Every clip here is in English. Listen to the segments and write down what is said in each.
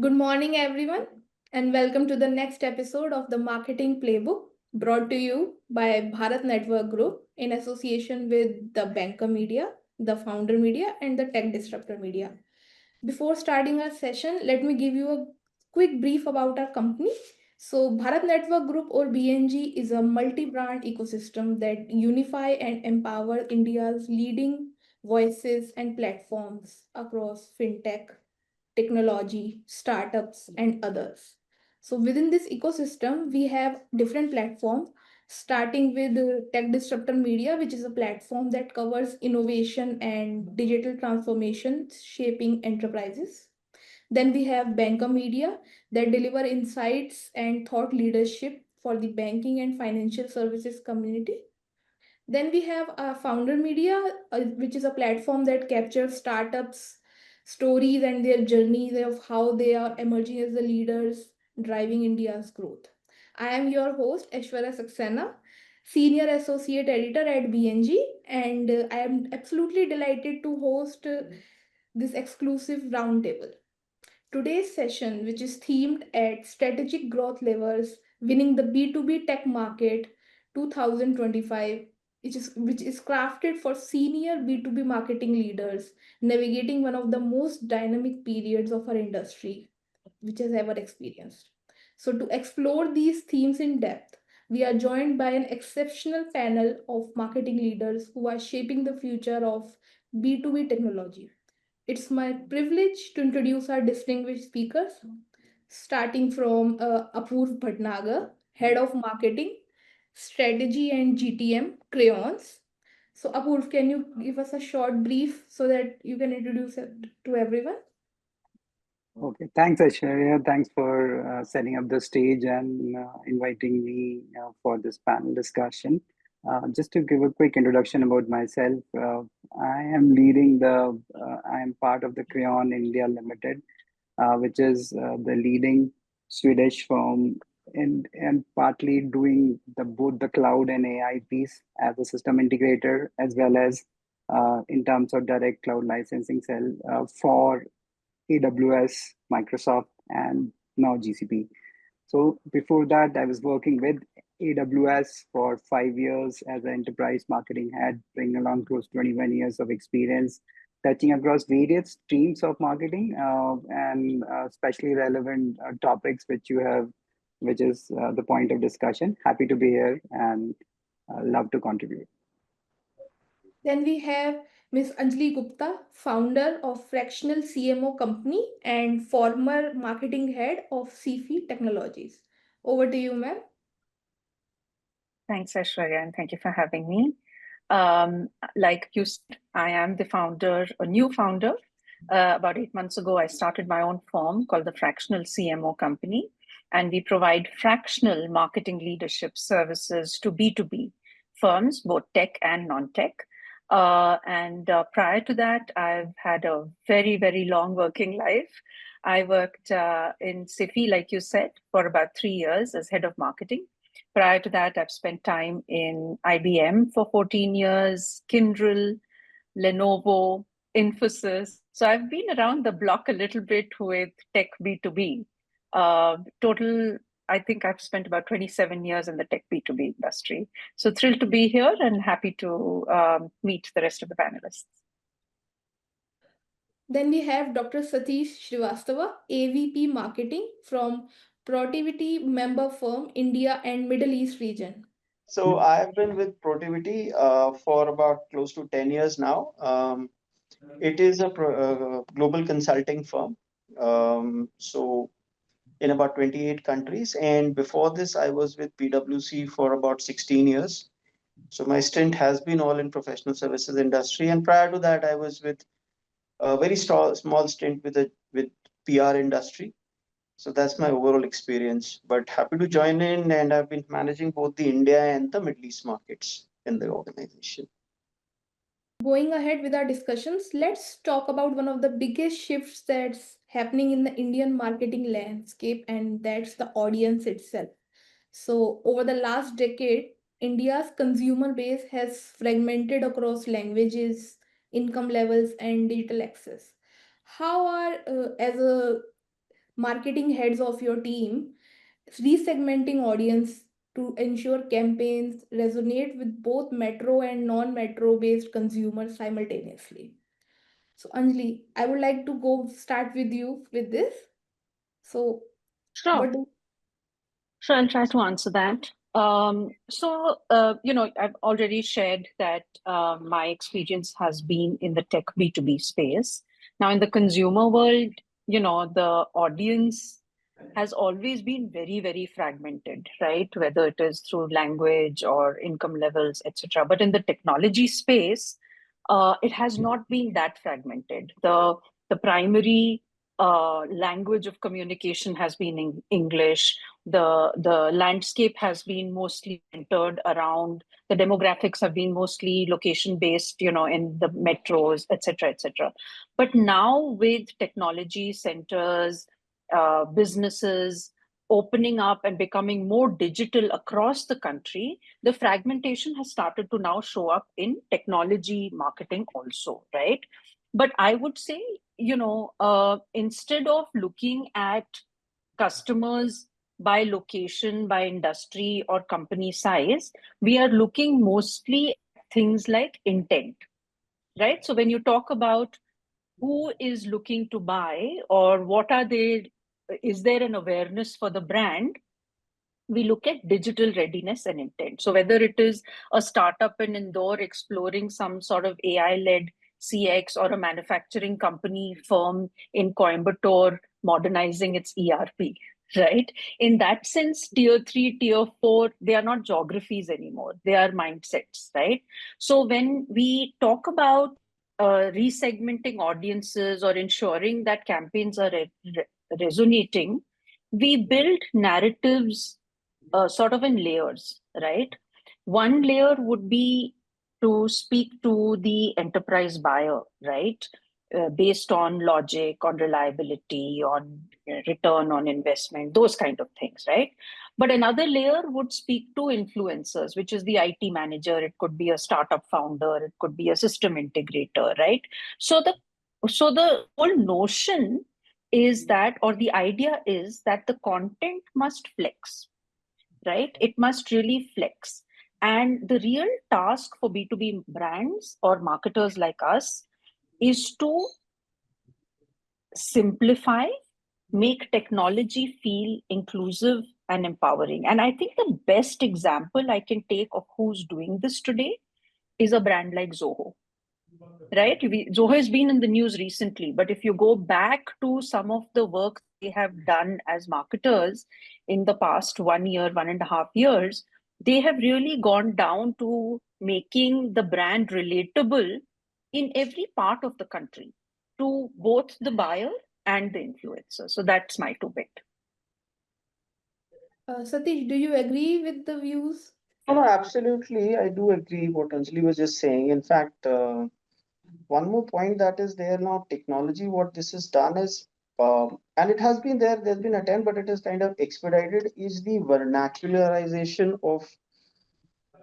Good morning, everyone, and welcome to the next episode of the Marketing Playbook brought to you by Bharat Network Group in association with the Banker Media, the Founder Media, and the Tech Disruptor Media. Before starting our session, let me give you a quick brief about our company. So, Bharat Network Group or BNG is a multi brand ecosystem that unify and empower India's leading voices and platforms across fintech, technology, startups, and others. So within this ecosystem, we have different platforms, starting with Tech Disruptor Media, which is a platform that covers innovation and digital transformation shaping enterprises. Then we have Banker Media that deliver insights and thought leadership for the banking and financial services community. Then we have Founder Media, which is a platform that captures startups, stories, and their journeys of how they are emerging as the leaders driving India's growth. I am your host, Aishwarya Saxena, Senior Associate Editor at BNG, and I am absolutely delighted to host this exclusive roundtable. Today's session, which is themed at Strategic Growth Levers, Winning the B2B Tech Market 2025, which is crafted for senior B2B marketing leaders navigating one of the most dynamic periods of our industry, which has ever experienced. So, to explore these themes in depth, we are joined by an exceptional panel of marketing leaders who are shaping the future of B2B technology. It's my privilege to introduce our distinguished speakers, starting from Apurv Bhatnagar, Head of Marketing, Strategy and GTM, Crayons. So, Apurv, can you give us a short brief so that you can introduce it to everyone? Okay, thanks, Aishwarya. Thanks for setting up the stage and inviting me for this panel discussion. Just to give a quick introduction about myself, I am part of the Crayon India Limited, which is the leading Swedish firm and partly doing both the cloud and AI piece as a system integrator, as well as in terms of direct cloud licensing sell for AWS, Microsoft, and now GCP. So before that, I was working with AWS for 5 years as an enterprise marketing head, bringing along close to 21 years of experience, touching across various streams of marketing and especially relevant topics which you have, which is the point of discussion. Happy to be here and love to contribute. Then we have Ms. Anjali Gupta, founder of Fractional CMO Company and former marketing head of CFI Technologies. Over to you, ma'am. Thanks, Aishwarya, and thank you for having me. Like you said, I am the founder, a new founder. About 8 months ago, I started my own firm called the Fractional CMO Company, and we provide fractional marketing leadership services to B2B firms, both tech and non-tech. And prior to that, I've had a very, very long working life. I worked in CFI, like you said, for about 3 years as head of marketing. Prior to that, I've spent time in IBM for 14 years, Kyndryl, Lenovo, Infosys. So I've been around the block a little bit with tech B2B. Total, I think I've spent about 27 years in the tech B2B industry. So thrilled to be here and happy to meet the rest of the panelists. Then we have Dr. Satish Srivastava, AVP Marketing from Protivity member firm India and Middle East region. So I've been with Protivity for about close to 10 years now. It is a global consulting firm. So in about 28 countries. And before this, I was with PwC for about 16 years. So my stint has been all in professional services industry. And prior to that, I was with a very small stint with PR industry. So that's my overall experience. But happy to join in, and I've been managing both the India and the Middle East markets in the organization. Going ahead with our discussions, let's talk about one of the biggest shifts that's happening in the Indian marketing landscape, and that's the audience itself. So, over the last decade, India's consumer base has fragmented across languages, income levels, and digital access. How are, as a marketing heads of your team resegmenting audience to ensure campaigns resonate with both metro and non-metro based consumers simultaneously. So Anjali, I would like to go start with you with this. So Sure. what do Sure, I'll try to answer that. I've already shared that my experience has been in the tech B2B space. Now, in the consumer world, the audience has always been very, very fragmented, right? Whether it is through language or income levels, etc. But in the technology space, it has not been that fragmented. The primary language of communication has been in English. The landscape has been mostly centered around the demographics have been mostly location based, in the metros, etc., etc. But now with technology centers, businesses opening up and becoming more digital across the country, the fragmentation has started to now show up in technology marketing also, right? But I would say, instead of looking at customers by location, by industry, or company size, we are looking mostly at things like intent, right? So when you talk about who is looking to buy or what are they, is there an awareness for the brand? We look at digital readiness and intent. So whether it is a startup in Indore exploring some sort of AI-led CX or a manufacturing company firm in Coimbatore modernizing its ERP, right? In that sense, tier three, tier four, they are not geographies anymore. They are mindsets, right? So when we talk about resegmenting audiences or ensuring that campaigns are resonating, we build narratives sort of in layers, right? One layer would be to speak to the enterprise buyer, right? Based on logic, on reliability, on return on investment, those kind of things, right? But another layer would speak to influencers, which is the IT manager. It could be a startup founder. It could be a system integrator, right? So the whole notion is that, or the idea is that the content must flex, right? It must really flex. And the real task for B2B brands or marketers like us is to simplify, make technology feel inclusive and empowering. And I think the best example I can take of who's doing this today is a brand like Zoho, right? Zoho has been in the news recently, but if you go back to some of the work they have done as marketers in the past 1 year, 1.5 years, they have really gone down to making the brand relatable in every part of the country to both the buyer and the influencer. So that's my two bit. Satish, do you agree with the views? No, no, absolutely. I do agree what Anjali was just saying. In fact, one more point that is there now, technology, what this has done is, and it has been there, there's been attempt, but it is kind of expedited, is the vernacularization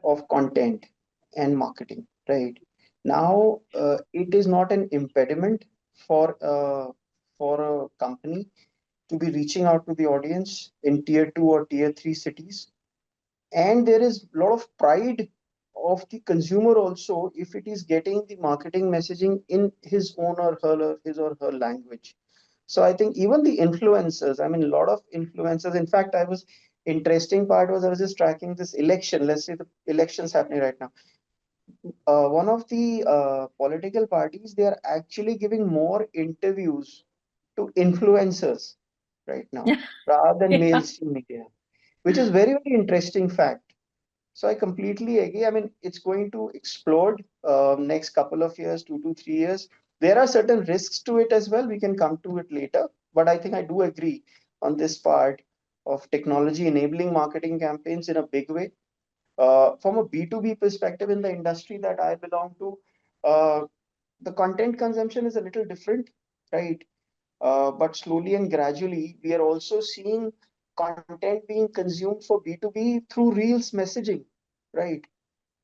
of content and marketing, right? Now, it is not an impediment for a company to be reaching out to the audience in tier two or tier three cities, and there is a lot of pride of the consumer also if it is getting the marketing messaging in his or her language. So I think even the influencers, I mean, a lot of influencers, in fact, I was interesting part was I was just tracking this election. Let's say the elections happening right now. One of the political parties, they are actually giving more interviews to influencers right now rather than Yeah. mainstream media, which is very, very interesting fact. So I completely agree. I mean, it's going to explode next couple of years, 2 to 3 years. There are certain risks to it as well. We can come to it later. But I think I do agree on this part of technology enabling marketing campaigns in a big way. From a B2B perspective in the industry that I belong to, the content consumption is a little different, right? But slowly and gradually, we are also seeing content being consumed for B2B through Reels messaging, right?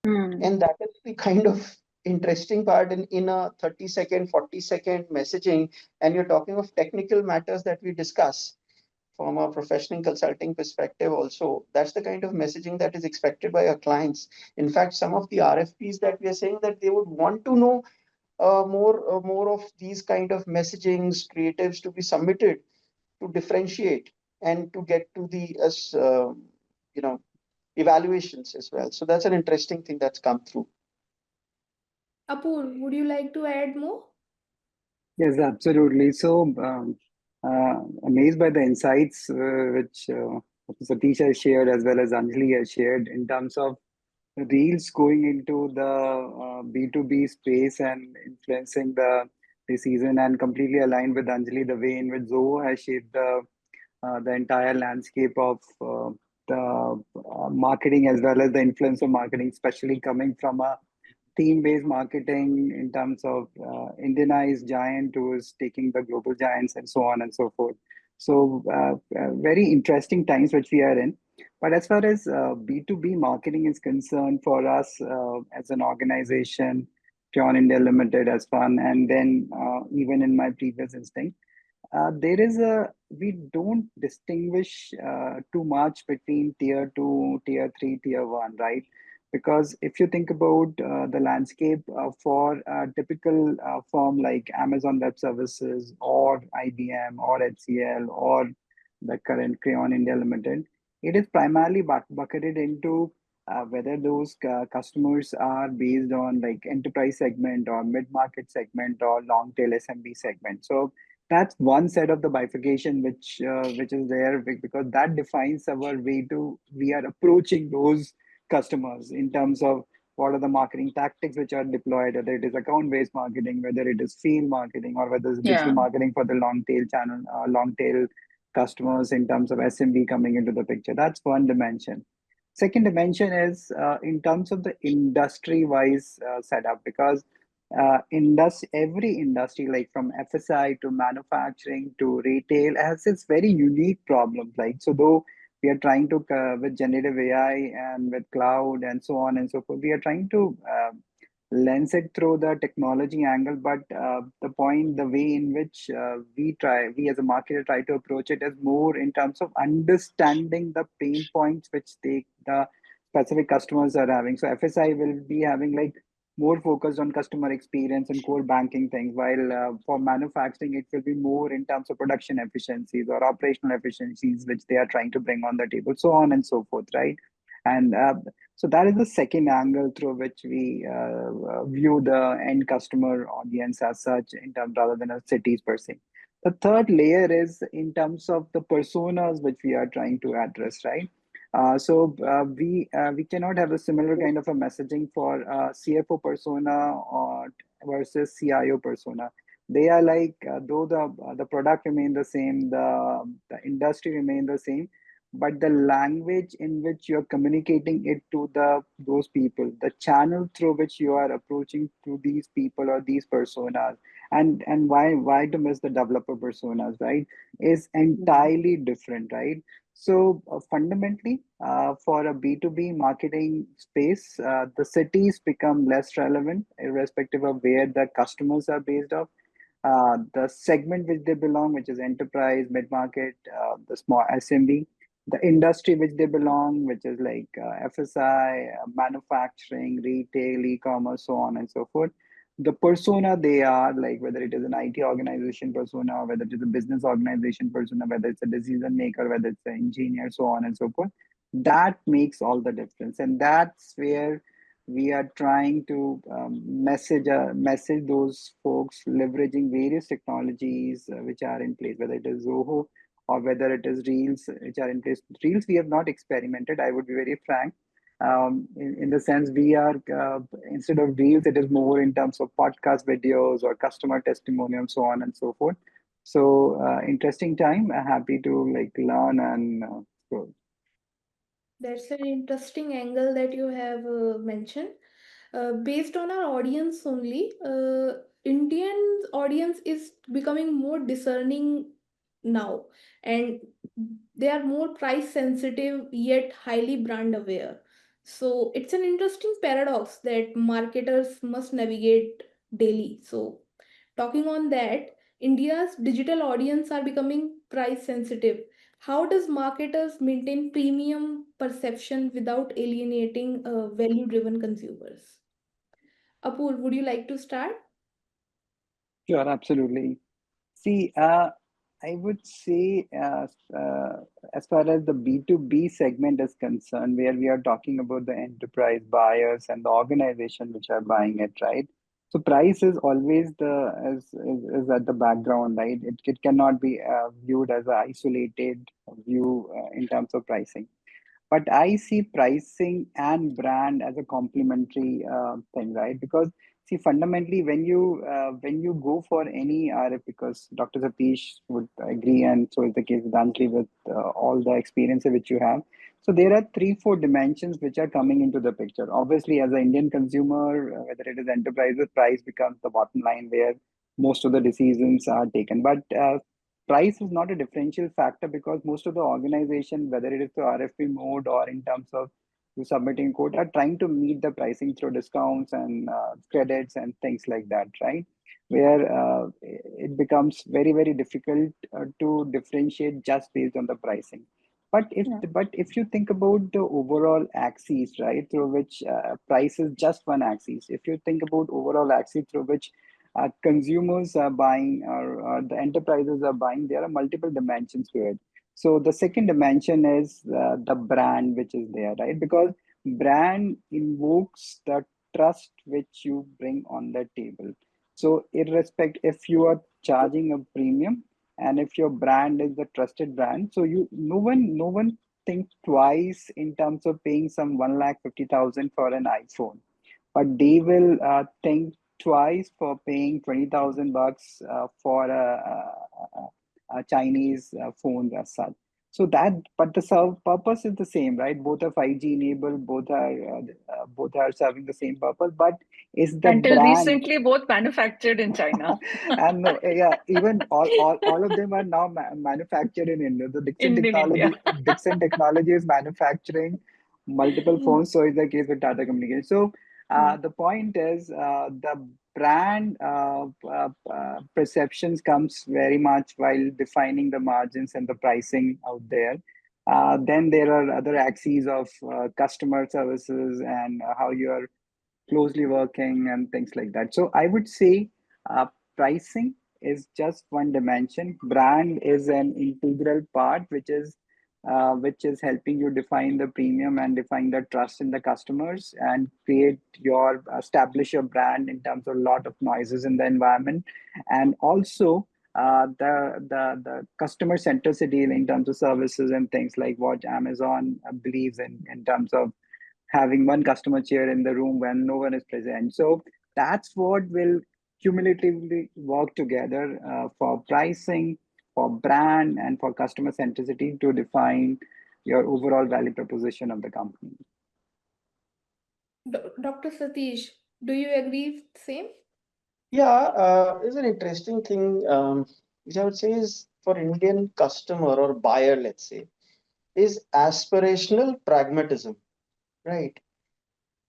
Hmm. And that is the kind of interesting part in a 30-second, 40-second messaging. And you're talking of technical matters that we discuss. from a professional consulting perspective also, that's the kind of messaging that is expected by our clients. In fact, some of the RFPs that we are saying that they would want to know more of these kind of messagings, creatives to be submitted to differentiate and to get to the you know evaluations as well. So that's an interesting thing that's come through. Apur, would you like to add more? Yes, absolutely. So, amazed by the insights which Satish has shared as well as Anjali has shared in terms of Reels going into the B2B space and influencing the season, and completely aligned with Anjali, the way in which Zoho has shaped the entire landscape of the marketing as well as the influencer marketing, especially coming from a theme-based marketing in terms of Indianized giant who is taking the global giants and so on and so forth. So very interesting times which we are in. But as far as B2B marketing is concerned for us as an organization, Pure India Limited as fun, and then even in my previous instinct, there is a we don't distinguish too much between tier two, tier three, tier one, right? Because if you think about the landscape for a typical firm like Amazon Web Services or IBM or HCL or the current Crayon India Limited, it is primarily bucketed into whether those customers are based on like enterprise segment or mid-market segment or long tail SMB segment. So that's one set of the bifurcation which is there because that defines our way to we are approaching those customers in terms of what are the marketing tactics which are deployed, whether it is account based marketing, whether it is field marketing, or whether it's digital Yeah. marketing for the long tail channel, long tail customers in terms of SMB coming into the picture. That's one dimension. Second dimension is in terms of the industry wise setup, because every industry like from FSI to manufacturing to retail has its very unique problems. Like so, though we are trying to with generative AI and with cloud and so on and so forth, we are trying to lens it through the technology angle. But the way in which we as a marketer try to approach it is more in terms of understanding the pain points which the specific customers are having. So FSI will be having like more focused on customer experience and core banking things, while for manufacturing, it will be more in terms of production efficiencies or operational efficiencies, which they are trying to bring on the table, so on and so forth, right? And so that is the second angle through which we view the end customer audience as such, in terms rather than a cities per se. The third layer is in terms of the personas which we are trying to address, right? We cannot have a similar kind of a messaging for CFO persona or versus CIO persona. They are like though the product remain the same, the industry remain the same, but the language in which you are communicating it to those people, the channel through which you are approaching to these people or these personas, and why to miss the developer personas, right? Is entirely different, right? So fundamentally, for a B2B marketing space, the cities become less relevant, irrespective of where the customers are based off. The segment which they belong, which is enterprise, mid-market, the small SMB, the industry which they belong, which is like FSI, manufacturing, retail, e-commerce, so on and so forth. The persona they are, like whether it is an IT organization persona, or whether it is a business organization persona, whether it's a decision maker, whether it's an engineer, so on and so forth. That makes all the difference, and that's where we are trying to message those folks leveraging various technologies which are in place, whether it is Zoho or whether it is Reels which are in place. Reels we have not experimented, I would be very frank. In the sense we are instead of Reels, it is more in terms of podcast videos or customer testimonials, so on and so forth. So interesting time. Happy to like learn and grow. That's an interesting angle that you have mentioned. Based on our audience only, Indian audience is becoming more discerning now, and they are more price sensitive yet highly brand aware. So it's an interesting paradox that marketers must navigate daily. So talking on that, India's digital audience are becoming price sensitive. How does marketers maintain premium perception without alienating value-driven consumers? Apur, would you like to start? Sure, absolutely. See, I would say, as far as the B2B segment is concerned, where we are talking about the enterprise buyers and the organization which are buying it, right? So price is always is at the background, right? It cannot be viewed as an isolated view in terms of pricing. But I see pricing and brand as a complementary thing, right? Because see, fundamentally, when you go for any RF, because Dr. Satish would agree, and so is the case with Anjali, with all the experience which you have. So there are three, four dimensions which are coming into the picture. Obviously, as an Indian consumer, whether it is enterprises, price becomes the bottom line where most of the decisions are taken. But price is not a differential factor because most of the organization, whether it is through RFP mode or in terms of you submitting code, are trying to meet the pricing through discounts and credits and things like that, right? Where it becomes very, very difficult to differentiate just based on the pricing. Yeah. But if you think about the overall axis, right, through which price is just one axis. If you think about overall axis through which consumers are buying or the enterprises are buying, there are multiple dimensions to it. So the second dimension is the brand which is there, right? Because brand invokes the trust which you bring on the table. So irrespective if you are charging a premium and if your brand is the trusted brand, so you no one think twice in terms of paying some 1,50,000 for an iPhone, but they will think twice for paying 20,000 bucks for a Chinese phone as such. So that, but the purpose is the same, right? Both are 5G enabled, both are serving the same purpose, but is the Until brand. recently, both manufactured in China. And no, yeah, even all of them are now manufactured in India. The In India. Dixon Technology is manufacturing multiple phones. So is the case with Tata Communications. So Mm. the point is the brand perceptions comes very much while defining the margins and the pricing out there. Then there are other axes of customer services and how you are closely working and things like that. So I would say uh, pricing is just one dimension. Brand is an integral part, which is helping you define the premium and define the trust in the customers and create your establish your brand in terms of a lot of noises in the environment, and also the customer centricity in terms of services and things like what Amazon believes in terms of having one customer chair in the room when no one is present. So that's what will cumulatively work together for pricing, for brand, and for customer centricity to define your overall value proposition of the company. Dr. Satish, do you agree with the same? Yeah, is an interesting thing, which I would say is for Indian customer or buyer, let's say, is aspirational pragmatism, right?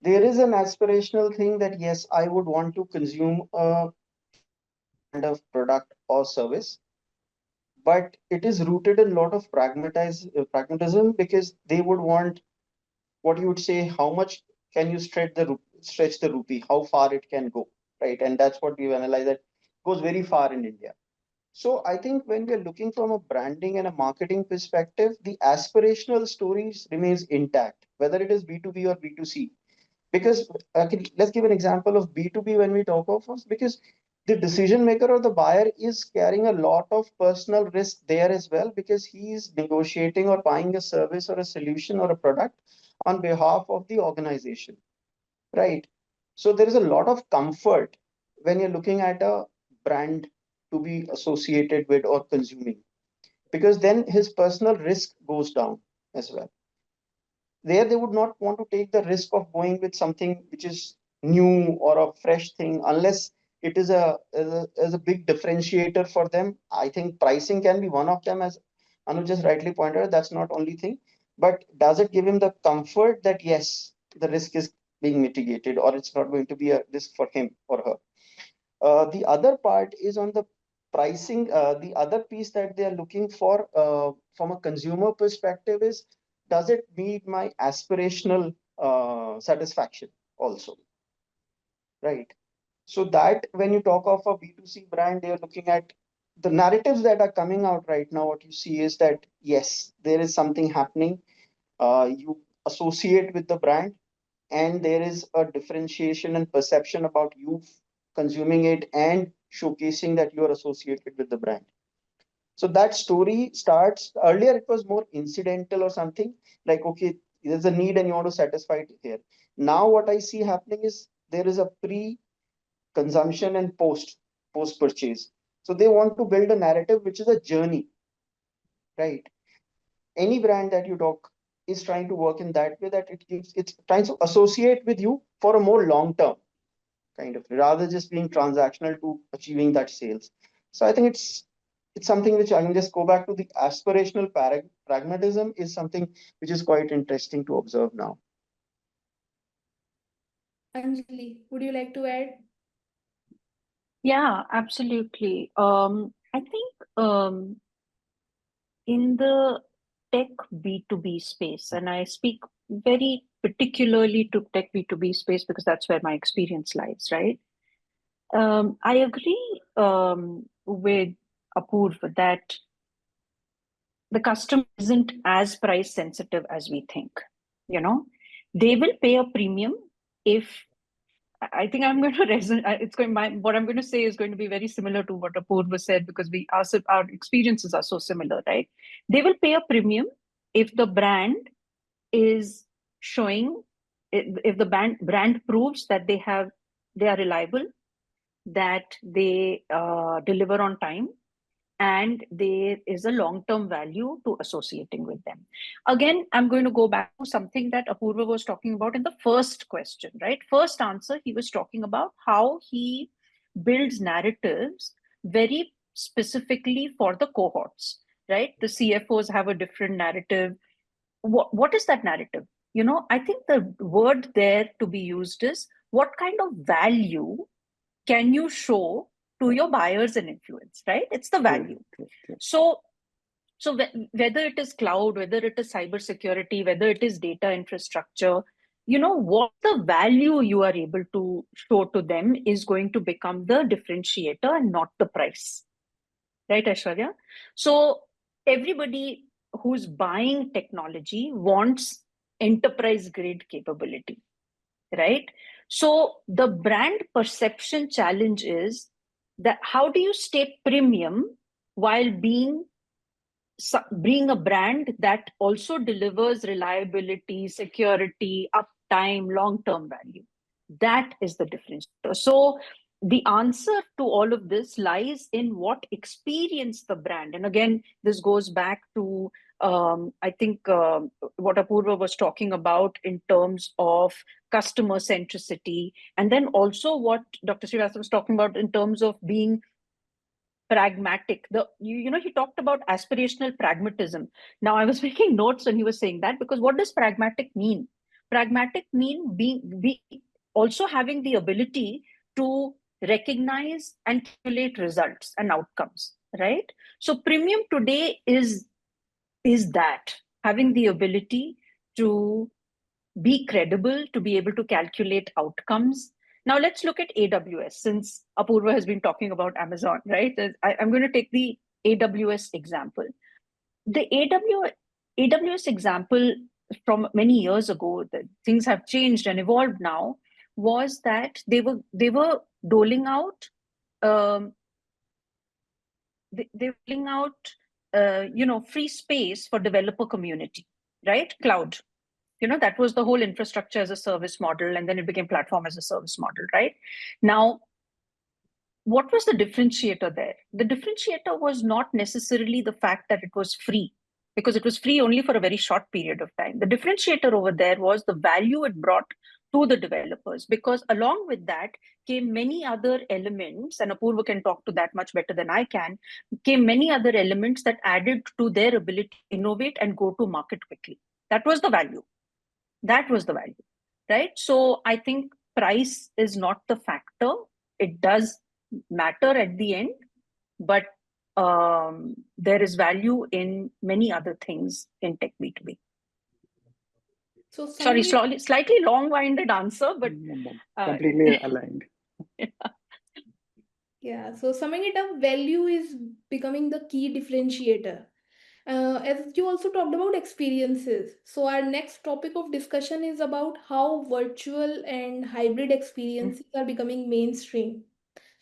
There is an aspirational thing that yes, I would want to consume a particular brand of product or service, but it is rooted in a lot of pragmatism because they would want what you would say, how much can you stretch the rupee, how far it can go, right? And that's what we've analyzed that goes very far in India. So I think when we're looking from a branding and a marketing perspective, the aspirational stories remains intact, whether it is B2B or B2C. Because let's give an example of B2B when we talk of us, because the decision maker or the buyer is carrying a lot of personal risk there as well, because he is negotiating or buying a service or a solution or a product on behalf of the organization, right? So there is a lot of comfort when you're looking at a brand to be associated with or consuming, because then his personal risk goes down as well. There they would not want to take the risk of going with something which is new or a fresh thing unless it is as a big differentiator for them. I think pricing can be one of them, as Anuj just rightly pointed out. That's not only thing, but does it give him the comfort that yes, the risk is being mitigated or it's not going to be a risk for him or her. The other part is on the pricing, the other piece that they are looking for from a consumer perspective is, does it meet my aspirational satisfaction also, right? So that when you talk of a B2C brand, they are looking at the narratives that are coming out right now. What you see is that, yes, there is something happening. You associate with the brand, and there is a differentiation and perception about you consuming it and showcasing that you are associated with the brand. So that story starts earlier, it was more incidental or something like, okay, there's a need and you want to satisfy it here. Now, what I see happening is there is a pre consumption and post purchase. So they want to build a narrative which is a journey, right? Any brand that you talk is trying to work in that way, that it's trying to associate with you for a more long term kind of, rather just being transactional to achieving that sales. So I think it's something which I can just go back to the aspirational pragmatism is something which is quite interesting to observe now. Anjali, would you like to add? Yeah, absolutely. I think in the tech B2B space, and I speak very particularly to tech B2B space because that's where my experience lies, right? I agree with Apurva that the customer isn't as price sensitive as we think. You know, they will pay a premium if I think I'm going to resonate. It's going. What I'm going to say is going to be very similar to what Apurva said because our experiences are so similar, right? They will pay a premium if the brand is showing, if the brand proves that they are reliable, that they deliver on time, and there is a long-term value to associating with them. Again, I'm going to go back to something that Apurva was talking about in the first question, right? First answer, he was talking about how he builds narratives very specifically for the cohorts, right? The CFOs have a different narrative. What is that narrative? I think the word there to be used is, what kind of value can you show to your buyers and influence, right? It's the value. So whether it is cloud, whether it is cybersecurity, whether it is data infrastructure, what the value you are able to show to them is going to become the differentiator and not the price, right, Aishwarya? So everybody who's buying technology wants enterprise grade capability, right? So the brand perception challenge is that how do you stay premium while being a brand that also delivers reliability, security, uptime, long-term value? That is the difference. So the answer to all of this lies in what experience the brand. And again, this goes back to I think what Apurva was talking about in terms of customer centricity, and then also what Dr. Srivastava was talking about in terms of being pragmatic. He talked about aspirational pragmatism. Now I was making notes when he was saying that, because what does pragmatic mean? Pragmatic mean be also having the ability to recognize and calculate results and outcomes, right? So premium today is that having the ability to be credible, to be able to calculate outcomes. Now let's look at AWS, since Apurva has been talking about Amazon, right? I'm going to take the AWS example. The AWS example from many years ago, that things have changed and evolved now, was that they were doling out they were doling out free space for developer community, right? Cloud. That was the whole infrastructure as a service model, and then it became platform as a service model, right? Now, what was the differentiator there? The differentiator was not necessarily the fact that it was free, because it was free only for a very short period of time. The differentiator over there was the value it brought to the developers, because along with that came many other elements, and Apurva can talk to that much better than I can, came many other elements that added to their ability to innovate and go to market quickly. That was the value. That was the value, right? So I think price is not the factor. It does matter at the end, but there is value in many other things in tech B2B. So Sorry, summing slightly long-winded answer, but Completely aligned. yeah, so summing it up, value is becoming the key differentiator. As you also talked about experiences, so our next topic of discussion is about how virtual and hybrid experiences are becoming mainstream.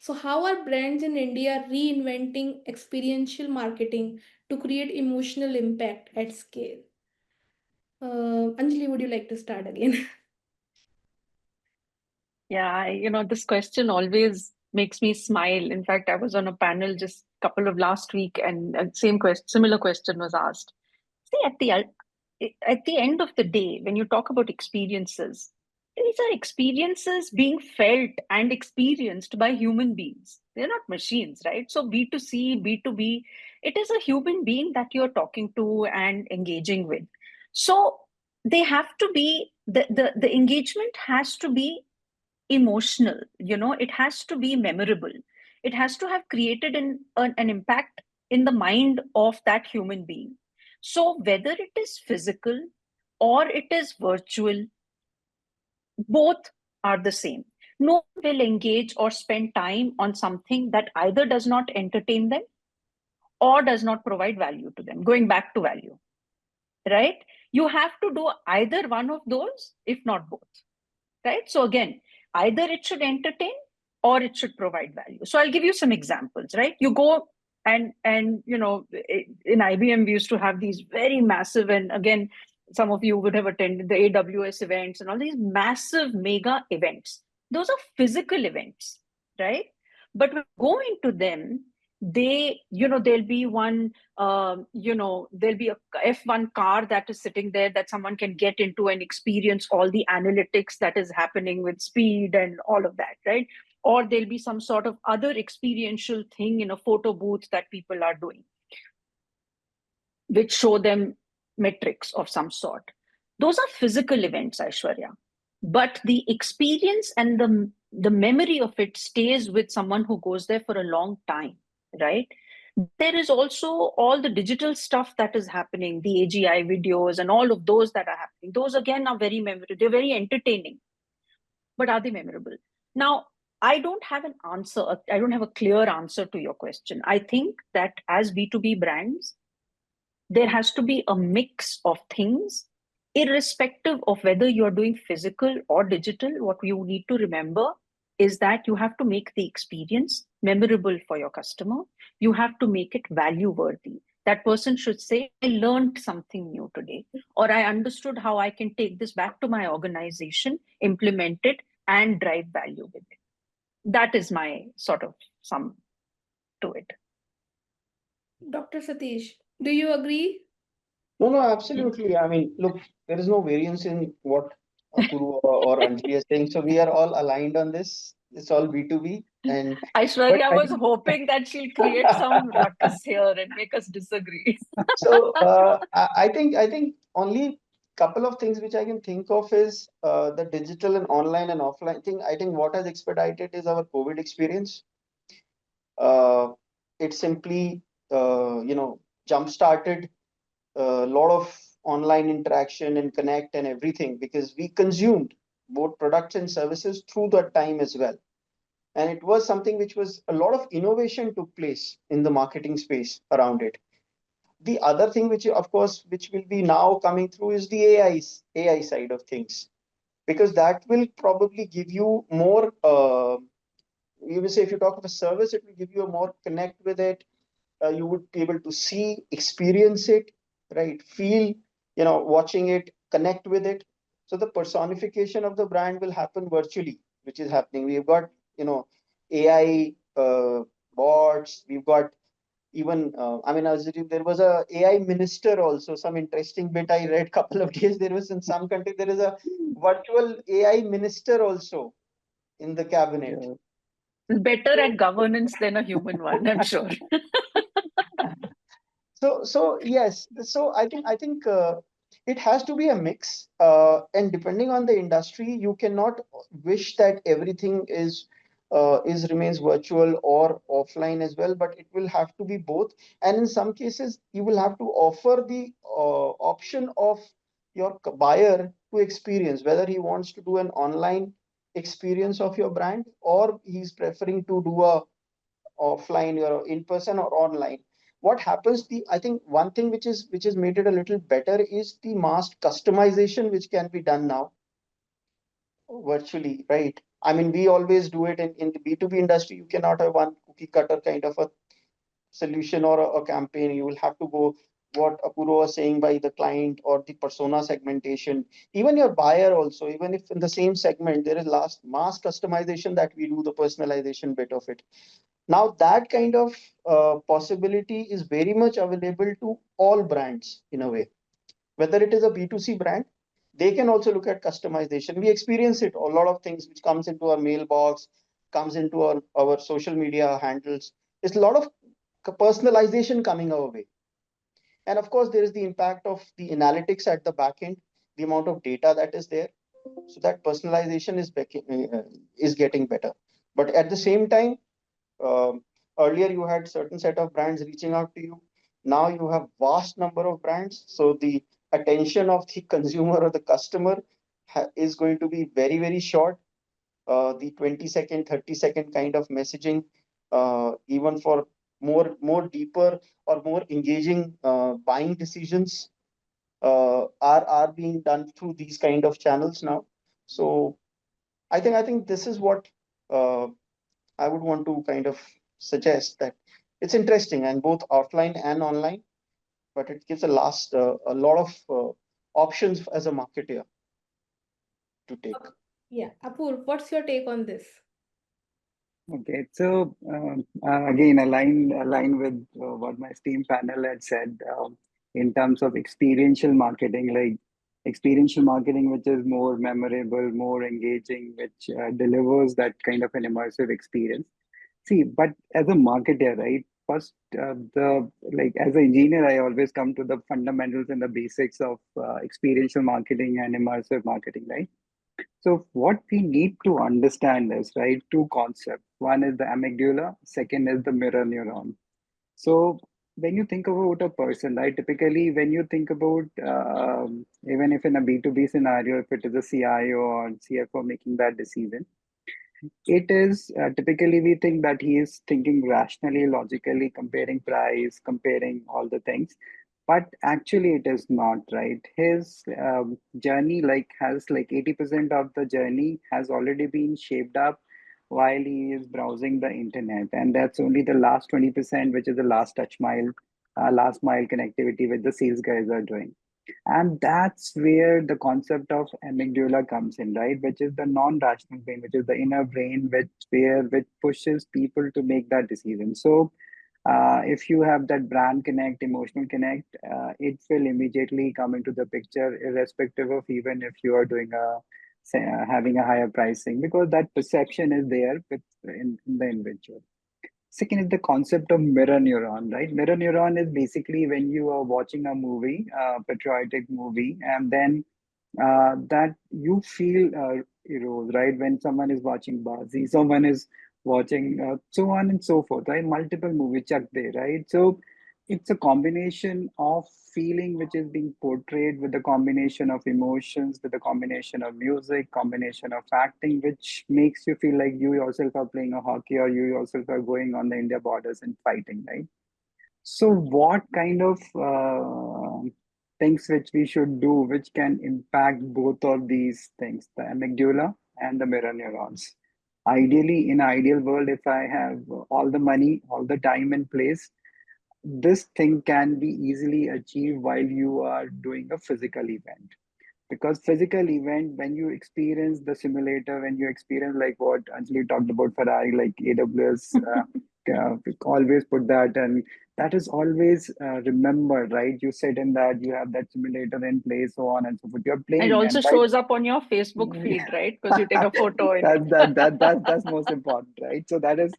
So, how are brands in India reinventing experiential marketing to create emotional impact at scale? Anjali, would you like to start again? Yeah, this question always makes me smile. In fact, I was on a panel just a couple of last week, and similar question was asked. See, at the end of the day, when you talk about experiences, these are experiences being felt and experienced by human beings. They're not machines, right? So B2C, B2B, it is a human being that you're talking to and engaging with. So they have to be the engagement has to be emotional, it has to be memorable, it has to have created an impact in the mind of that human being. So whether it is physical or it is virtual, both are the same. No one will engage or spend time on something that either does not entertain them or does not provide value to them. Going back to value, right? You have to do either one of those, if not both, right? So again, either it should entertain or it should provide value. So I'll give you some examples, right? You go and in IBM we used to have these very massive, and again, some of you would have attended the AWS events and all these massive mega events. Those are physical events, right? But when you go into them, there'll be one there'll be a F1 car that is sitting there that someone can get into and experience all the analytics that is happening with speed and all of that, right? Or there'll be some sort of other experiential thing in a photo booth that people are doing, which show them metrics of some sort. Those are physical events, Aishwarya. But the experience and the memory of it stays with someone who goes there for a long time, right? There is also all the digital stuff that is happening, the AGI videos and all of those that are happening. Those again are very memorable. They're very entertaining, but are they memorable? Now, I don't have an answer. I don't have a clear answer to your question. I think that as B2B brands, there has to be a mix of things, irrespective of whether you're doing physical or digital. What you need to remember is that you have to make the experience memorable for your customer. You have to make it value worthy. That person should say, I learned something new today, or I understood how I can take this back to my organization, implement it, and drive value with it. That is my sort of sum to it. Dr. Satish, do you agree? No, absolutely. I mean, look, there is no variance in what Apurva or Anjali is saying. So we are all aligned on this. It's all B2B. But Aishwarya I was think hoping that she'll create some ruckus here and make us disagree. so. I think only couple of things which I can think of is the digital and online and offline thing. I think what has expedited is our COVID experience. Uh, it simply, jump started a lot of online interaction and connect and everything because we consumed both products and services through that time as well. And it was something which was a lot of innovation took place in the marketing space around it. The other thing which of course which will be now coming through is the AI side of things, because that will probably give you more you will say if you talk of a service, it will give you a more connect with it. You would be able to see, experience it, right? Feel, watching it, connect with it. So the personification of the brand will happen virtually, which is happening. We've got, AI bots. We've got even, I mean, there was a AI minister also. Some interesting bit I read couple of days. There was in some country there is a virtual AI minister also in the cabinet. Yeah. Better So at governance than a human one, I'm sure. so yes, so I think it has to be a mix, and depending on the industry, you cannot wish that everything is is remains virtual or offline as well, but it will have to be both. And in some cases, you will have to offer the option of your buyer to experience whether he wants to do an online experience of your brand or he's preferring to do a offline or in person or online. What happens, the I think one thing which is made it a little better is the mass customization which can be done now virtually, right? I mean, we always do it in the B2B industry. You cannot have one cookie cutter kind of a solution or a campaign. You will have to go what Apurva was saying by the client or the persona segmentation. Even your buyer also, even if in the same segment, there is last mass customization that we do the personalization bit of it. Now that kind of possibility is very much available to all brands in a way. Whether it is a B2C brand, they can also look at customization. We experience it. A lot of things which comes into our mailbox, comes into our social media handles. There's a lot of personalization coming our way. And of course, there is the impact of the analytics at the back end, the amount of data that is there. So that personalization is getting better. But at the same time, um, earlier you had certain set of brands reaching out to you. Now you have vast number of brands. So the attention of the consumer or the customer is going to be very, very short. The 20-second, 30-second kind of messaging, even for more deeper or more engaging buying decisions are being done through these kind of channels now. So I think this is what uh, I would want to kind of suggest, that it's interesting and both offline and online, but it gives a lot of options as a marketer to take. Yeah, Apur, what's your take on this? Okay, so again, align with what my esteemed panel had said in terms of experiential marketing, like experiential marketing, which is more memorable, more engaging, which delivers that kind of an immersive experience. See, but as a marketer, right? First, the like as an engineer, I always come to the fundamentals and the basics of experiential marketing and immersive marketing, right? So what we need to understand is, right, two concepts. One is the amygdala, second is the mirror neuron. So when you think about a person, right, typically when you think about, even if in a B2B scenario, if it is a CIO or CFO making that decision, it is typically we think that he is thinking rationally, logically, comparing price, comparing all the things. But actually, it is not, right. His journey has like 80% of the journey has already been shaped up while he is browsing the internet, and that's only the last 20%, which is the last mile connectivity which the sales guys are doing. And that's where the concept of amygdala comes in, right? Which is the non-rational brain, which is the inner brain, which pushes people to make that decision. So, if you have that brand connect, emotional connect, it will immediately come into the picture, irrespective of even if you are doing having a higher pricing, because that perception is there in the individual. Second is the concept of mirror neuron, right? Mirror neuron is basically when you are watching a movie, patriotic movie, and then that you feel heroes, right? When someone is watching Bazi, someone is watching so on and so forth, right? Multiple movies, Chak De, right? So it's a combination of feeling which is being portrayed with the combination of emotions, with the combination of music, combination of acting, which makes you feel like you yourself are playing a hockey or you yourself are going on the India borders and fighting, right? So, what kind of things which we should do which can impact both of these things, the amygdala and the mirror neurons? Ideally, in an ideal world, if I have all the money, all the time and place, this thing can be easily achieved while you are doing a physical event, because physical event, when you experience the simulator, when you experience like what Anjali talked about Ferrari, like AWS always put that, and that is always remembered, right? You sit in that, you have that simulator in place, so on and so forth, you're It playing, also and right. shows up on your Facebook feed, right? Because you take a photo in it. That's most important, right? So that is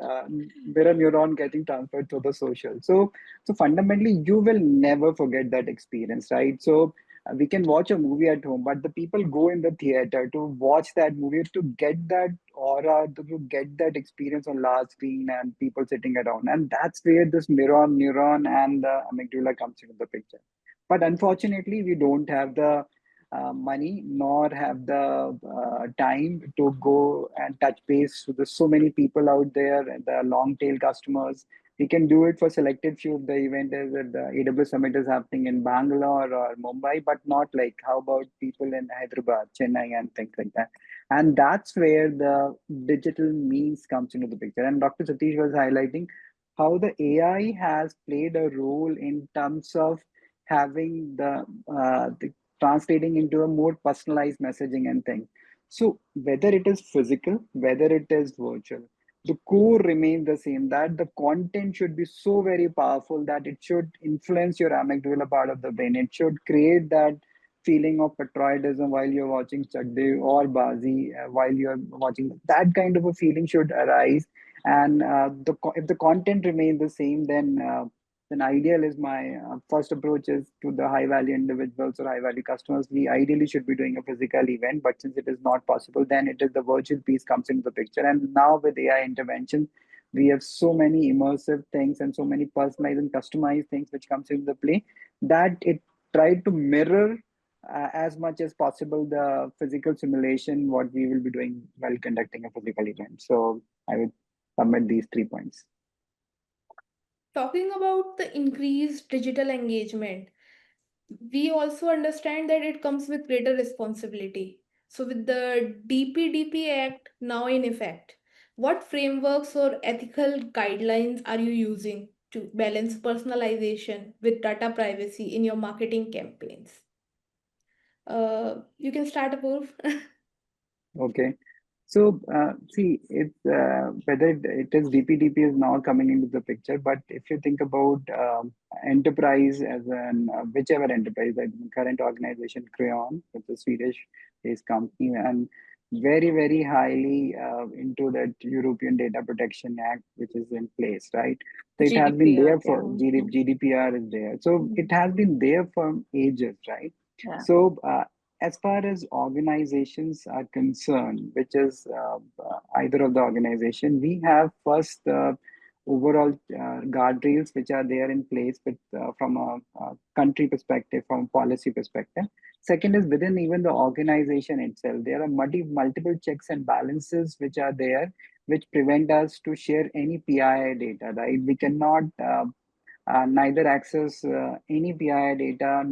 uh, mirror neuron getting transferred to the social. So fundamentally, you will never forget that experience, right? So we can watch a movie at home, but the people go in the theater to watch that movie, to get that aura, to get that experience on large screen and people sitting around. And that's where this neuron and the amygdala comes into the picture. But unfortunately, we don't have the money nor have the time to go and touch base with the so many people out there and the long tail customers. We can do it for selected few if the event is at the AWS Summit is happening in Bangalore or Mumbai, but not like how about people in Hyderabad, Chennai, and things like that. And that's where the digital means comes into the picture. And Dr. Satish was highlighting how the AI has played a role in terms of having the translating into a more personalized messaging and thing. So whether it is physical, whether it is virtual, the core remains the same, that the content should be so very powerful that it should influence your amygdala part of the brain. It should create that feeling of patriotism while you're watching Chakdev or Bazi, while you're watching. That kind of a feeling should arise. And if the content remains the same, then ideal is my first approach is to the high value individuals or high value customers. We ideally should be doing a physical event, but since it is not possible, then it is the virtual piece comes into the picture. And now with AI intervention, we have so many immersive things and so many personalized and customized things which comes into play, that it tried to mirror as much as possible the physical simulation what we will be doing while conducting a physical event. So I would submit these 3 points. Talking about the increased digital engagement, we also understand that it comes with greater responsibility. So, with the DPDP Act now in effect, what frameworks or ethical guidelines are you using to balance personalization with data privacy in your marketing campaigns? You can start, Apurv. Okay. So, see, it's whether it is DPDP is now coming into the picture, but if you think about enterprise as an whichever enterprise, like the current organization Crayon, it's a Swedish-based company, and very, very highly into that European Data Protection Act, which is in place, right? So it has been GDPR, there for GDPR is there. So it has been there for ages, right? yeah. So as far as organizations are concerned, which is either of the organization, we have first the overall guardrails which are there in place with from a country perspective, from policy perspective. Second is within even the organization itself, there are multiple checks and balances which are there, which prevent us to share any PII data, right? We cannot neither access any PII data,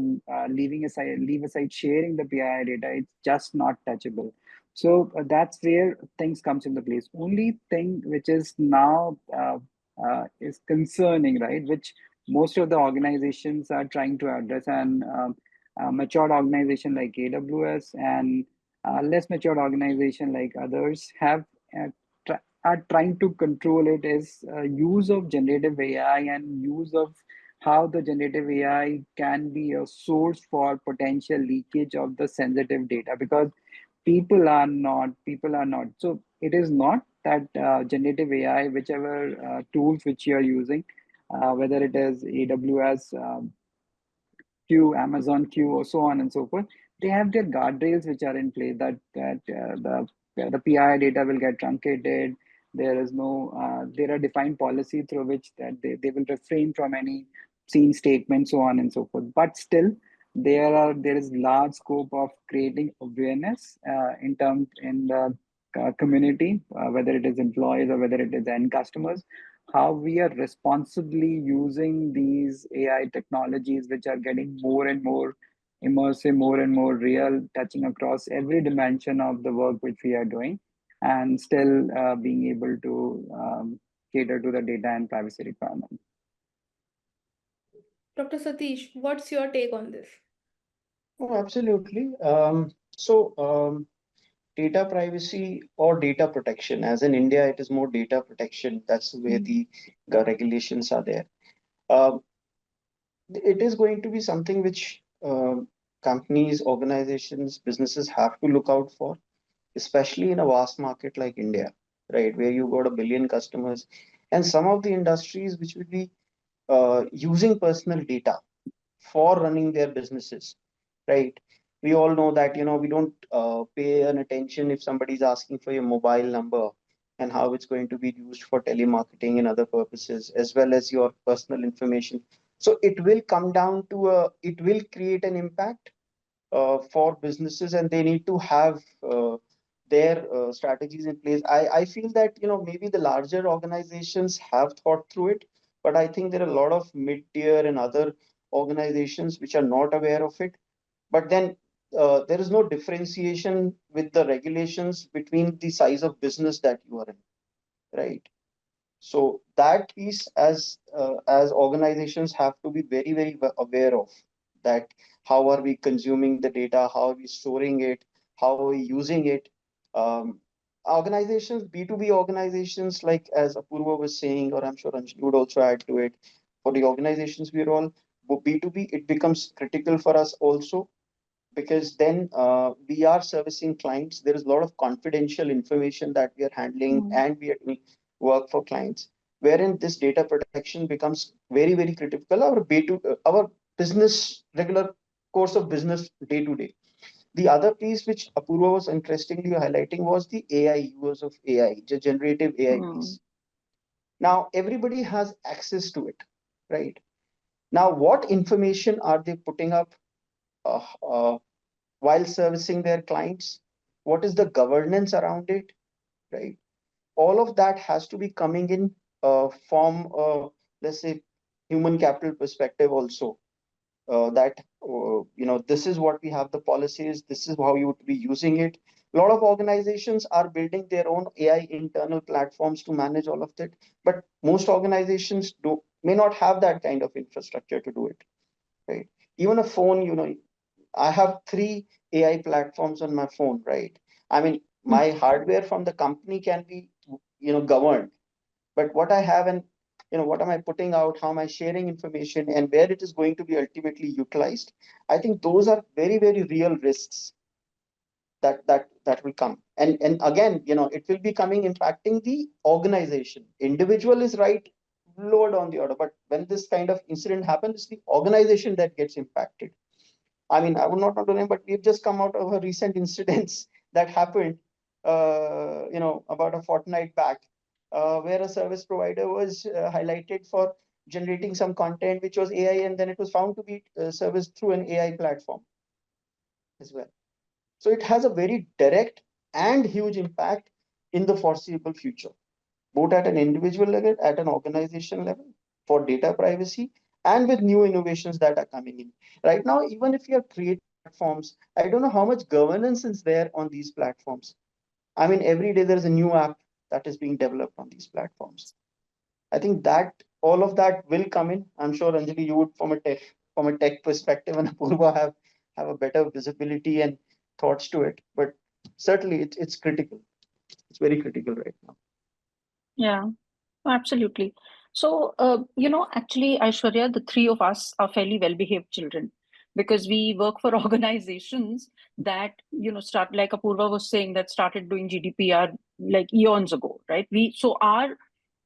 leave aside sharing the PII data. It's just not touchable. So that's where things comes into place. Only thing which is now is concerning, right? Which most of the organizations are trying to address, and matured organization like AWS and less matured organization like others have uh, are trying to control it is use of generative AI and use of how the generative AI can be a source for potential leakage of the sensitive data, because people are not. So it is not that generative AI, whichever tools which you are using, whether it is AWS, Q, Amazon Q, or so on and so forth, they have their guardrails which are in place, the PI data will get truncated. There is no there are defined policy through which that they will refrain from any scene statement, so on and so forth. But still, there is large scope of creating awareness in the community, whether it is employees or whether it is end customers, how we are responsibly using these AI technologies, which are getting more and more immersive, more and more real, touching across every dimension of the work which we are doing, and still being able to cater to the data and privacy requirements. Dr. Satish, what's your take on this? Oh, absolutely. So data privacy or data protection, as in India, it is more data protection. That's where the regulations are there. Um, it is going to be something which companies, organizations, businesses have to look out for, especially in a vast market like India, right, where you got a billion customers, and some of the industries which will be using personal data for running their businesses. right? We all know that, we don't pay an attention if somebody's asking for your mobile number and how it's going to be used for telemarketing and other purposes, as well as your personal information. So it will come down to it will create an impact for businesses, and they need to have their strategies in place. I feel that, maybe the larger organizations have thought through it, but I think there are a lot of mid-tier and other organizations which are not aware of it. But then there is no differentiation with the regulations between the size of business that you are in, right? So that piece, as organizations, have to be very, very aware of that. How are we consuming the data? How are we storing it? How are we using it? Um, Organizations, B2B organizations, like as Apurva was saying, or I'm sure Anjali would also add to it, for the organizations we're all B2B, it becomes critical for us also, because then we are servicing clients. There is a lot of confidential information that we are handling, and we are doing work for clients, wherein this data protection becomes very, very critical. Our business, regular course of business, day to day. The other piece which Apurva was interestingly highlighting was the AI, use of AI, the generative AI piece. Now everybody has access to it, right? Now, what information are they putting up uh, uh, while servicing their clients? What is the governance around it, right? All of that has to be coming in from, let's say, human capital perspective also. That this is what we have the policies. This is how you would be using it. A lot of organizations are building their own AI internal platforms to manage all of that, but most organizations may not have that kind of infrastructure to do it, right? Even a phone, I have 3 AI platforms on my phone, right? I mean, my hardware from the company can be, governed, but what I have, and what am I putting out, how am I sharing information, and where it is going to be ultimately utilized? I think those are very, very real risks that will come. And again, it will be coming impacting the organization. Individual is right, lowered on the order, but when this kind of incident happens, it's the organization that gets impacted. I mean, I would not know the name, but we've just come out of a recent incidents that happened, about a fortnight back, where a service provider was highlighted for generating some content which was AI, and then it was found to be serviced through an AI platform as well. So it has a very direct and huge impact in the foreseeable future, both at an individual level, at an organization level, for data privacy, and with new innovations that are coming in. Right now, even if you are creating platforms, I don't know how much governance is there on these platforms. I mean, every day there's a new app that is being developed on these platforms. I think that all of that will come in. I'm sure Anjali, you would, from a tech perspective, and Apurva have a better visibility and thoughts to it. But certainly, it's critical. It's very critical right now. Yeah, absolutely. So, actually, Aishwarya, the three of us are fairly well-behaved children because we work for organizations that, start, like Apurva was saying, that started doing GDPR like eons ago, right? So our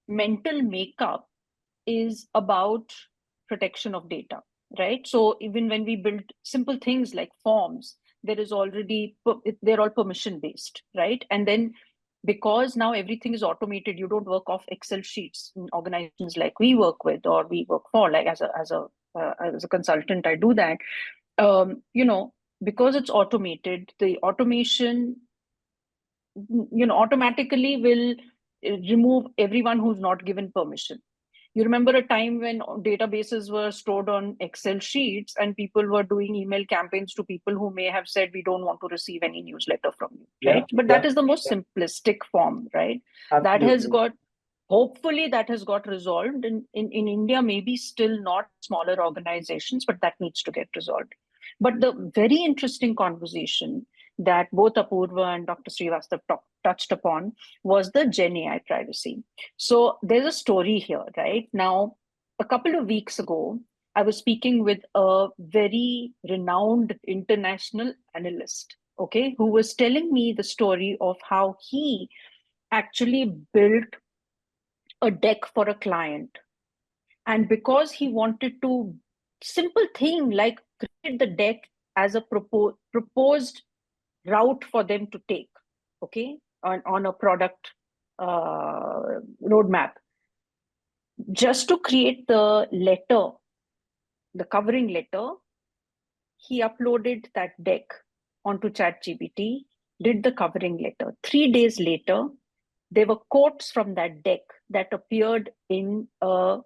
mental makeup is about protection of data, right? So even when we build simple things like forms, there is already, they're all permission based, right? And then because now everything is automated, you don't work off Excel sheets in organizations like we work with or we work for, like as a consultant, I do that. Because it's automated, the automation, automatically will remove everyone who's not given permission. You remember a time when databases were stored on Excel sheets and people were doing email campaigns to people who may have said, we don't want to receive any newsletter from you, right? But that is the most simplistic form, right? That has got, hopefully that has got resolved in India, maybe still not smaller organizations, but that needs to get resolved. But the very interesting conversation that both Apurva and Dr. Srivastav touched upon was the Gen AI privacy. So there's a story here, right? Now, a couple of weeks ago, I was speaking with a very renowned international analyst, okay, who was telling me the story of how he actually built a deck for a client. And because he wanted to, simple thing like create the deck as a proposed route for them to take, okay, on a product roadmap. Just to create the letter, the covering letter, he uploaded that deck onto ChatGPT, did the covering letter. 3 days later, there were quotes from that deck that appeared in a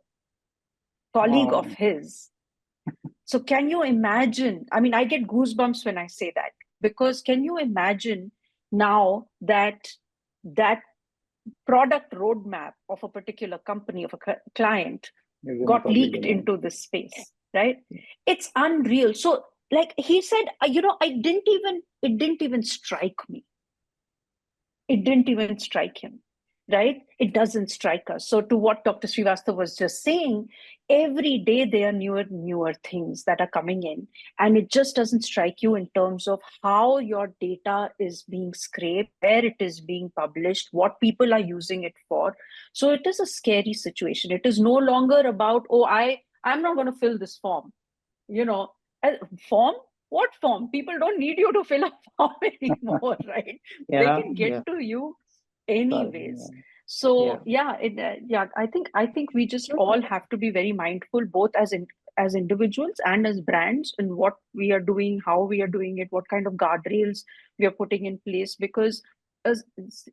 colleague of his. So can you imagine? I mean, I get goosebumps when I say that, because can you imagine now that that product roadmap of a particular company, of a client, got leaked into this space, right? It's unreal. So like he said, it didn't even strike me. It didn't even strike him, right? It doesn't strike us. So to what Dr. Srivastava was just saying, every day there are newer things that are coming in, and it just doesn't strike you in terms of how your data is being scraped, where it is being published, what people are using it for. So it is a scary situation. It is no longer about, oh, I'm not going to fill this form, you know. Form, what form? People don't need you to fill a form anymore, right? They can get to you anyways. So I think we just all have to be very mindful, both as individuals and as brands, in what we are doing, how we are doing it, what kind of guardrails we are putting in place, because as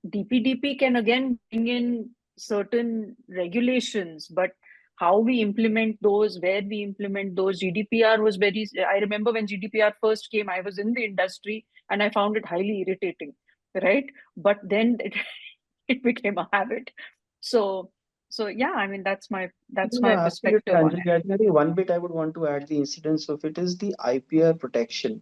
DPDP can again bring in certain regulations, but how we implement those, where we implement those. GDPR was I remember when GDPR first came, I was in the industry and I found it highly irritating, right? But then it became a habit. So yeah, I mean, that's my Absolutely, perspective on it. Anjali. I think one bit I would want to add the incidence of it is the IPR protection,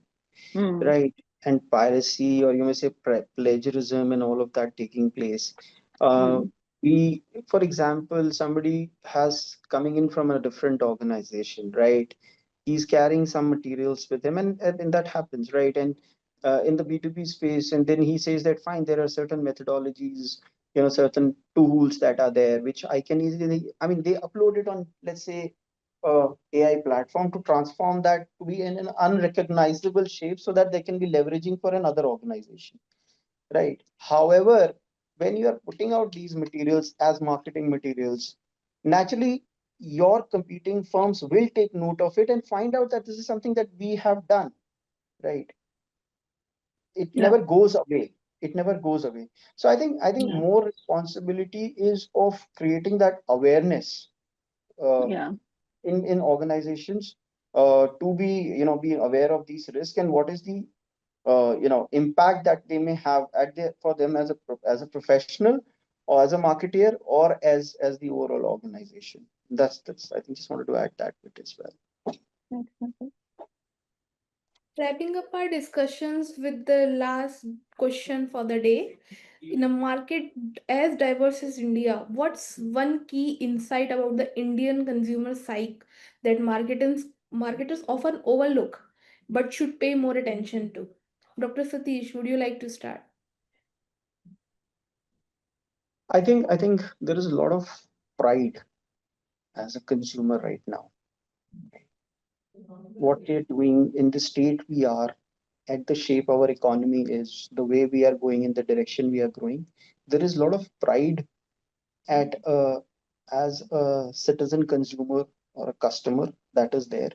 right? And piracy, or you may say plagiarism, and all of that taking place. Uh, we, for example, somebody has coming in from a different organization, right? He's carrying some materials with him, and that happens, right? And in the B2B space, and then he says that fine, there are certain methodologies, certain tools that are there, which I can easily, I mean, they upload it on, let's say, AI platform to transform that to be in an unrecognizable shape so that they can be leveraging for another organization, right? However, when you are putting out these materials as marketing materials, naturally your competing firms will take note of it and find out that this is something that we have done, right? It never goes away. It never goes away. So I think more responsibility is of creating that awareness uh, in organizations, to be being aware of these risks and what is the impact that they may have for them as a professional, or as a marketeer, or as the overall organization. That's I think just wanted to add that bit as well. Wrapping up our discussions with the last question for the day. In a market as diverse as India, what's one key insight about the Indian consumer psyche that marketers often overlook but should pay more attention to? Dr. Satish, would you like to start? I think there is a lot of pride as a consumer right now. What we're doing in the state we are, at the shape our economy is, the way we are going, in the direction we are growing, there is a lot of pride at as a citizen consumer or a customer that is there.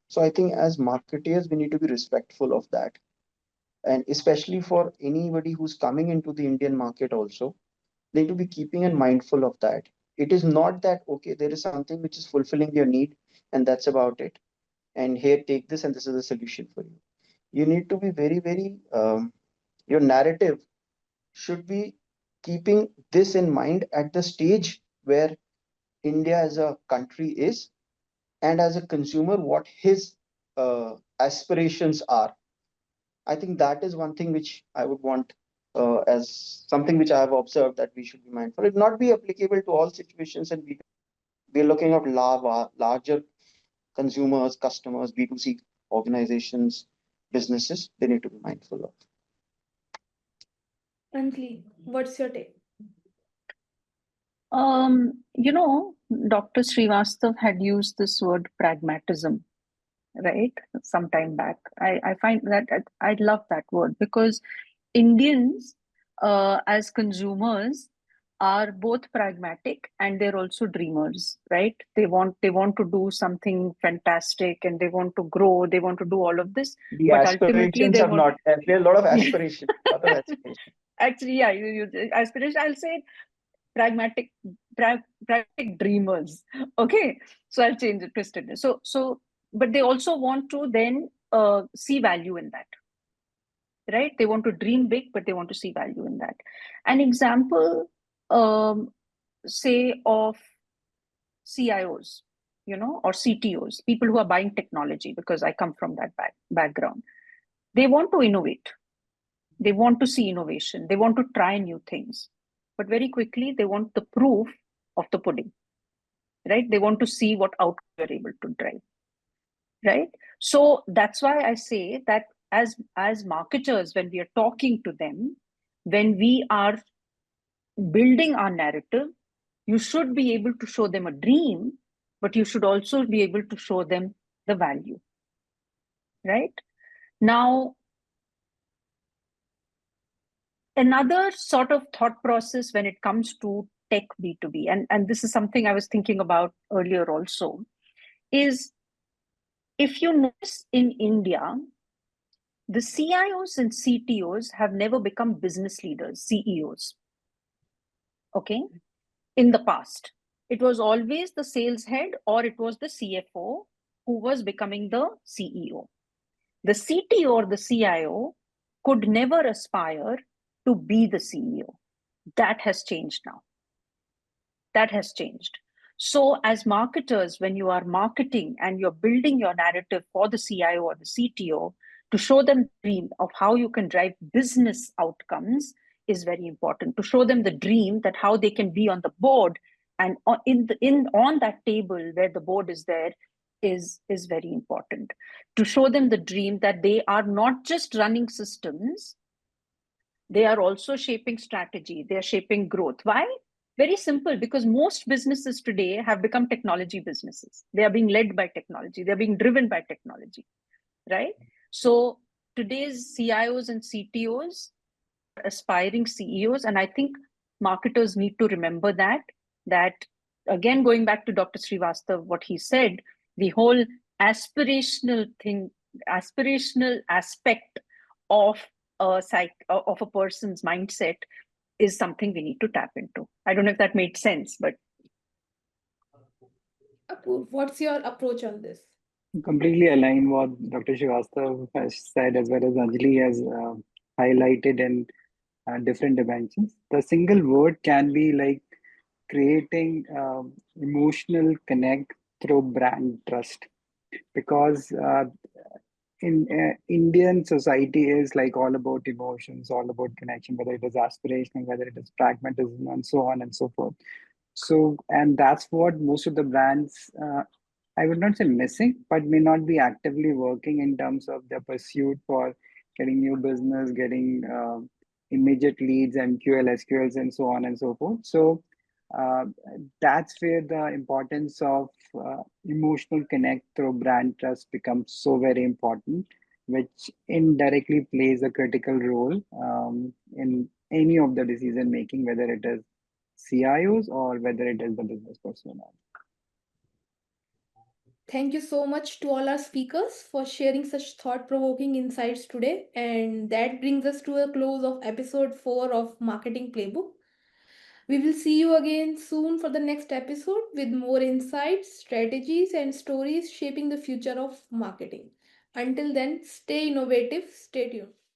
So I think as marketeers we need to be respectful of that, and especially for anybody who's coming into the Indian market also, they need to be keeping and mindful of that. It is not that okay, there is something which is fulfilling your need and that's about it, and here, take this, and this is the solution for you. You need to be very, very, your narrative should be keeping this in mind at the stage where India as a country is, and as a consumer, what his aspirations are. I think that is one thing which I would want, as something which I have observed, that we should be mindful. It not be applicable to all situations, and we are looking at larger consumers, customers, B2C organizations, businesses, they need to be mindful of. Anjali, what's your take? Dr. Srivastava had used this word pragmatism, right? Some time back. I find that I love that word because Indians, as consumers, are both pragmatic and they're also dreamers, right? They want to do something fantastic and they want to grow. They want to do all of this, The but ultimately aspirations they have want. not. There are a lot of aspiration. Lot of aspiration. Actually, yeah, aspiration. I'll say pragmatic, pragmatic dreamers. Okay, so I'll change it, twist it. But they also want to then see value in that, right? They want to dream big, but they want to see value in that. An example, say, of CIOs, or CTOs, people who are buying technology, because I come from that background. They want to innovate. They want to see innovation. They want to try new things. But very quickly, they want the proof of the pudding, right? They want to see what outcome you're able to drive, right? So that's why I say that as marketers, when we are talking to them, when we are building our narrative, you should be able to show them a dream, but you should also be able to show them the value, right? Now, another sort of thought process when it comes to tech B2B, and this is something I was thinking about earlier also, is if you notice in India, the CIOs and CTOs have never become business leaders, CEOs. Okay. In the past, it was always the sales head or it was the CFO who was becoming the CEO. The CTO or the CIO could never aspire to be the CEO. That has changed now. That has changed. So, as marketers, when you are marketing and you're building your narrative for the CIO or the CTO to show them the dream of how you can drive business outcomes is very important. To show them the dream that how they can be on the board and on that table where the board is there is very important. To show them the dream that they are not just running systems, they are also shaping strategy, they are shaping growth. Why? Very simple, because most businesses today have become technology businesses. They are being led by technology, they're being driven by technology, right? So today's CIOs and CTOs are aspiring CEOs, and I think marketers need to remember that again, going back to Dr. Srivastav, what he said, the whole aspirational thing, aspirational aspect of of a person's mindset is something we need to tap into. I don't know if that made sense, but Apoorv, what's your approach on this? Completely align what Dr. Srivastav has said, as well as Anjali has highlighted in different dimensions. The single word can be like creating emotional connect through brand trust, because in Indian society is like all about emotions, all about connection, whether it is aspirational, whether it is pragmatism, and so on and so forth. So, and that's what most of the brands, I would not say missing, but may not be actively working in terms of their pursuit for getting new business, getting immediate leads and SQLs, and so on and so forth. So, uh, that's where the importance of emotional connect through brand trust becomes so very important, which indirectly plays a critical role in any of the decision making, whether it is CIOs or whether it is the business persona. Thank you so much to all our speakers for sharing such thought provoking insights today. And that brings us to a close of episode 4 of Marketing Playbook. We will see you again soon for the next episode with more insights, strategies, and stories shaping the future of marketing. Until then, stay innovative, stay tuned.